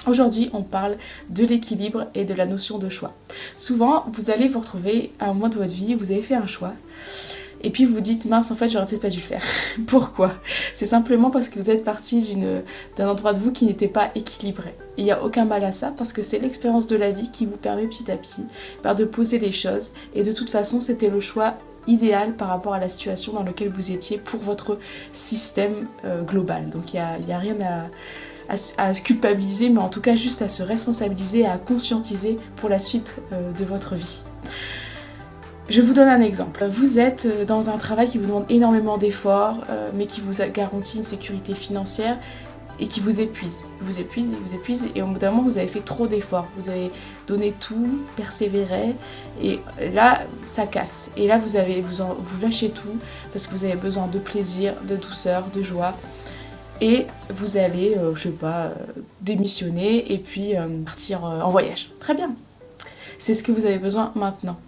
Aujourd'hui, on parle de l'équilibre et de la notion de choix. Souvent, vous allez vous retrouver à un moment de votre vie, vous avez fait un choix, et puis vous vous dites, mince, en fait, j'aurais peut-être pas dû le faire. Pourquoi? C'est simplement parce que vous êtes parti d'un endroit de vous qui n'était pas équilibré. Il n'y a aucun mal à ça, parce que c'est l'expérience de la vie qui vous permet petit à petit de poser les choses, et de toute façon, c'était le choix idéal par rapport à la situation dans laquelle vous étiez pour votre système global. Donc il y a rien à culpabiliser, mais en tout cas juste à se responsabiliser, à conscientiser pour la suite de votre vie. Je vous donne un exemple. Vous êtes dans un travail qui vous demande énormément d'efforts, mais qui vous garantit une sécurité financière et qui vous épuise. Et au bout d'un moment, vous avez fait trop d'efforts. Vous avez donné tout, persévéré, et là, ça casse. Et là, vous lâchez tout parce que vous avez besoin de plaisir, de douceur, de joie. Et vous allez, démissionner et puis partir en voyage. Très bien. C'est ce que vous avez besoin maintenant.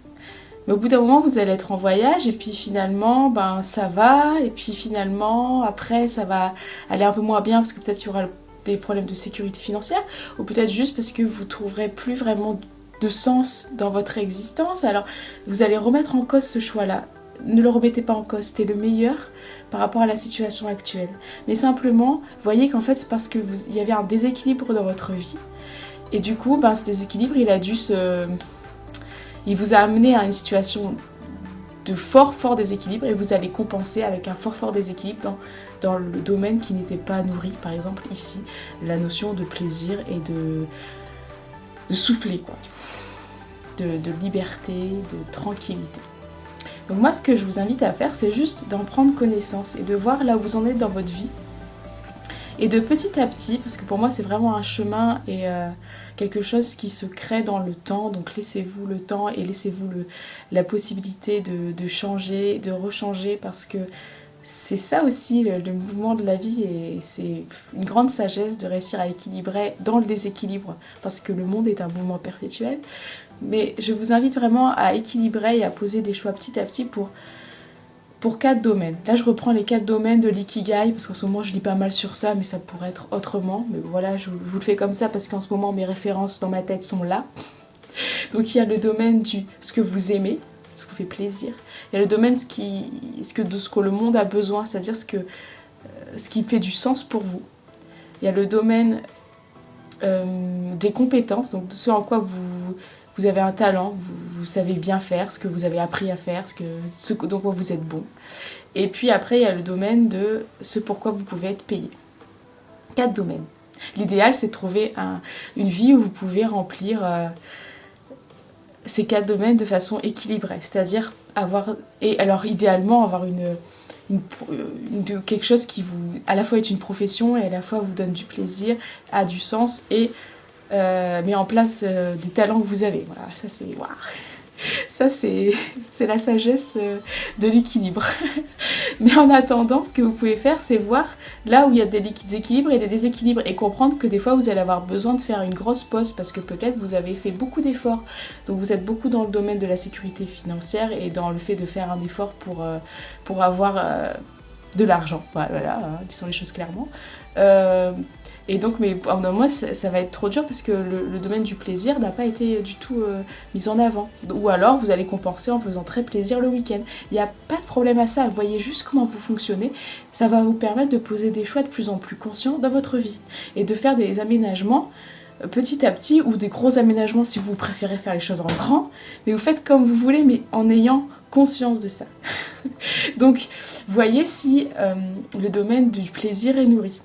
Mais au bout d'un moment, vous allez être en voyage et puis finalement, ça va. Et puis finalement, après, ça va aller un peu moins bien parce que peut-être il y aura des problèmes de sécurité financière. Ou peut-être juste parce que vous trouverez plus vraiment de sens dans votre existence. Alors, vous allez remettre en cause ce choix-là. Ne le remettez pas en cause, c'était le meilleur par rapport à la situation actuelle. Mais simplement, voyez qu'en fait, c'est parce qu'il y avait un déséquilibre dans votre vie. Et du coup, ce déséquilibre, il vous a amené à une situation de fort déséquilibre et vous allez compenser avec un fort déséquilibre dans le domaine qui n'était pas nourri. Par exemple, ici, la notion de plaisir et de souffler, quoi. De liberté, de tranquillité. Donc moi, ce que je vous invite à faire, c'est juste d'en prendre connaissance et de voir là où vous en êtes dans votre vie. Et de petit à petit, parce que pour moi, c'est vraiment un chemin et quelque chose qui se crée dans le temps. Donc laissez-vous le temps et laissez-vous la possibilité de changer, de rechanger, parce que c'est ça aussi le mouvement de la vie, et c'est une grande sagesse de réussir à équilibrer dans le déséquilibre, parce que le monde est un mouvement perpétuel. Mais je vous invite vraiment à équilibrer et à poser des choix petit à petit pour 4 domaines. Là, je reprends les 4 domaines de l'ikigai, parce qu'en ce moment, je lis pas mal sur ça, mais ça pourrait être autrement. Mais voilà, je vous le fais comme ça, parce qu'en ce moment, mes références dans ma tête sont là. Donc, il y a le domaine ce que vous aimez, ce qui vous fait plaisir. Il y a le domaine de ce que le monde a besoin, c'est-à-dire ce qui fait du sens pour vous. Il y a le domaine des compétences, donc de ce en quoi vous avez un talent, vous savez bien faire, ce que vous avez appris à faire, ce dans quoi vous êtes bon. Et puis après, il y a le domaine de ce pourquoi vous pouvez être payé. 4 domaines. L'idéal, c'est de trouver une vie où vous pouvez remplir ces 4 domaines de façon équilibrée. C'est-à-dire idéalement, avoir quelque chose qui vous, à la fois est une profession et à la fois vous donne du plaisir, a du sens et met en place des talents que vous avez. Voilà, ça c'est waouh. Ça c'est la sagesse de l'équilibre. Mais en attendant, ce que vous pouvez faire, c'est voir là où il y a des équilibres et des déséquilibres, et comprendre que des fois vous allez avoir besoin de faire une grosse pause parce que peut-être vous avez fait beaucoup d'efforts. Donc vous êtes beaucoup dans le domaine de la sécurité financière et dans le fait de faire un effort pour avoir de l'argent. Voilà, disons les choses clairement. Et donc, mais à un moment, ça va être trop dur parce que le domaine du plaisir n'a pas été du tout mis en avant. Ou alors, vous allez compenser en faisant très plaisir le week-end. Il n'y a pas de problème à ça. Vous voyez juste comment vous fonctionnez. Ça va vous permettre de poser des choix de plus en plus conscients dans votre vie. Et de faire des aménagements petit à petit, ou des gros aménagements si vous préférez faire les choses en grand. Mais vous faites comme vous voulez, mais en ayant conscience de ça. Donc, voyez si le domaine du plaisir est nourri.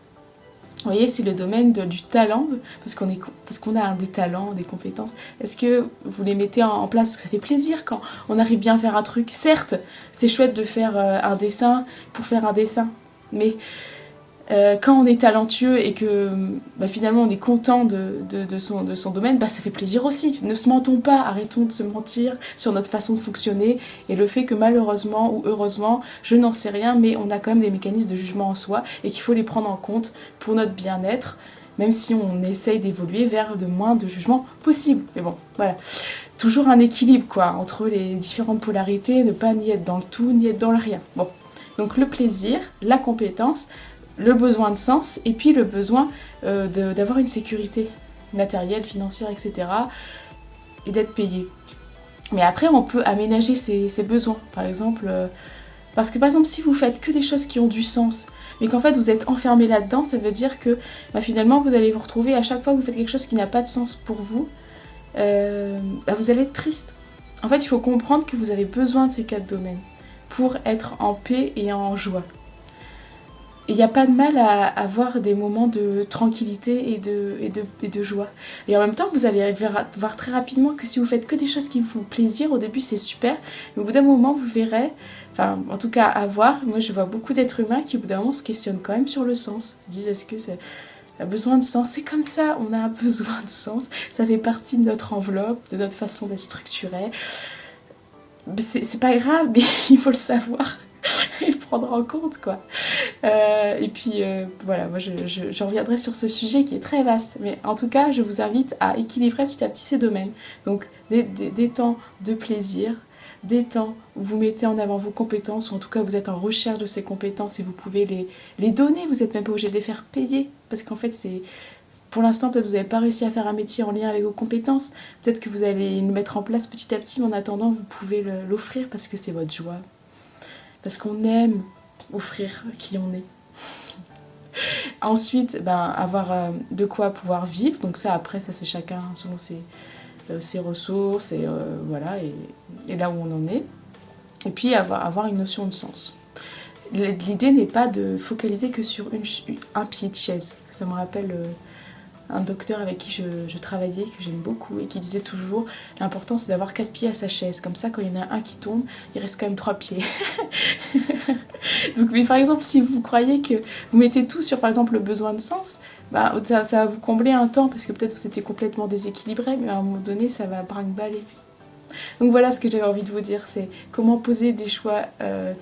Vous voyez, c'est le domaine du talent, parce qu'on a des talents, des compétences. Est-ce que vous les mettez en place parce que ça fait plaisir quand on arrive bien à faire un truc? Certes, c'est chouette de faire un dessin pour faire un dessin, mais quand on est talentueux et que finalement on est content de son domaine, ça fait plaisir aussi. Ne se mentons pas, arrêtons de se mentir sur notre façon de fonctionner et le fait que malheureusement ou heureusement, je n'en sais rien, mais on a quand même des mécanismes de jugement en soi et qu'il faut les prendre en compte pour notre bien-être, même si on essaye d'évoluer vers le moins de jugement possible. Mais bon, voilà. Toujours un équilibre entre les différentes polarités, ne pas ni être dans le tout, ni être dans le rien. Bon, donc le plaisir, la compétence, le besoin de sens et puis le besoin d'avoir une sécurité. matérielle, financière, etc. et d'être payé. Mais après, on peut aménager ses besoins. Par exemple, parce que par exemple, si vous faites que des choses qui ont du sens, mais qu'en fait vous êtes enfermé là-dedans, ça veut dire que finalement vous allez vous retrouver à chaque fois que vous faites quelque chose qui n'a pas de sens pour vous, vous allez être triste. En fait, il faut comprendre que vous avez besoin de ces 4 domaines pour être en paix et en joie. Et il n'y a pas de mal à avoir des moments de tranquillité et de joie. Et en même temps, vous allez voir très rapidement que si vous faites que des choses qui vous font plaisir, au début c'est super, mais au bout d'un moment vous verrez, enfin en tout cas à voir, moi je vois beaucoup d'êtres humains qui au bout d'un moment se questionnent quand même sur le sens. Ils disent est-ce que ça a besoin de sens? C'est comme ça, on a besoin de sens, ça fait partie de notre enveloppe, de notre façon d'être structuré. C'est pas grave, mais il faut le savoir et le prendre en compte, quoi. Et puis voilà, moi je reviendrai sur ce sujet qui est très vaste, mais en tout cas je vous invite à équilibrer petit à petit ces domaines. Donc des temps de plaisir, des temps où vous mettez en avant vos compétences, ou en tout cas vous êtes en recherche de ces compétences et vous pouvez les donner, vous n'êtes même pas obligé de les faire payer, parce qu'en fait c'est... Pour l'instant, peut-être que vous n'avez pas réussi à faire un métier en lien avec vos compétences, peut-être que vous allez le mettre en place petit à petit, mais en attendant vous pouvez l'offrir parce que c'est votre joie, parce qu'on aime offrir qui on est. Ensuite, avoir de quoi pouvoir vivre. Donc ça, après, ça c'est chacun selon ses ressources et voilà, et là où on en est. Et puis avoir une notion de sens. L'idée n'est pas de focaliser que sur un pied de chaise. Ça me rappelle un docteur avec qui je travaillais, que j'aime beaucoup, et qui disait toujours l'important c'est d'avoir 4 pieds à sa chaise. Comme ça, quand il y en a un qui tombe, il reste quand même 3 pieds. Donc, mais par exemple, si vous croyez que vous mettez tout sur, par exemple, le besoin de sens, ça va vous combler un temps, parce que peut-être vous étiez complètement déséquilibré, mais à un moment donné, ça va brinque-baller. Donc voilà ce que j'avais envie de vous dire, c'est comment poser des choix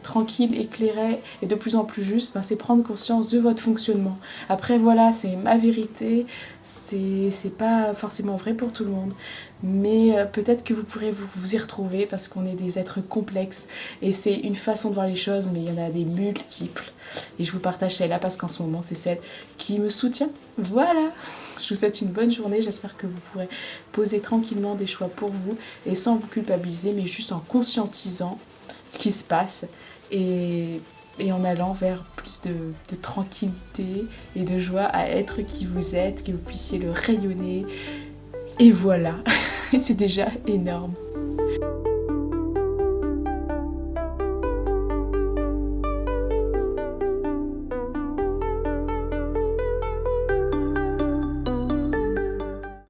tranquilles, éclairés et de plus en plus justes, c'est prendre conscience de votre fonctionnement. Après voilà, c'est ma vérité, c'est pas forcément vrai pour tout le monde, mais peut-être que vous pourrez vous y retrouver parce qu'on est des êtres complexes et c'est une façon de voir les choses, mais il y en a des multiples. Et je vous partage celle-là parce qu'en ce moment c'est celle qui me soutient. Voilà! Je vous souhaite une bonne journée, j'espère que vous pourrez poser tranquillement des choix pour vous et sans vous culpabiliser, mais juste en conscientisant ce qui se passe et en allant vers plus de tranquillité et de joie à être qui vous êtes, que vous puissiez le rayonner. Et voilà, c'est déjà énorme.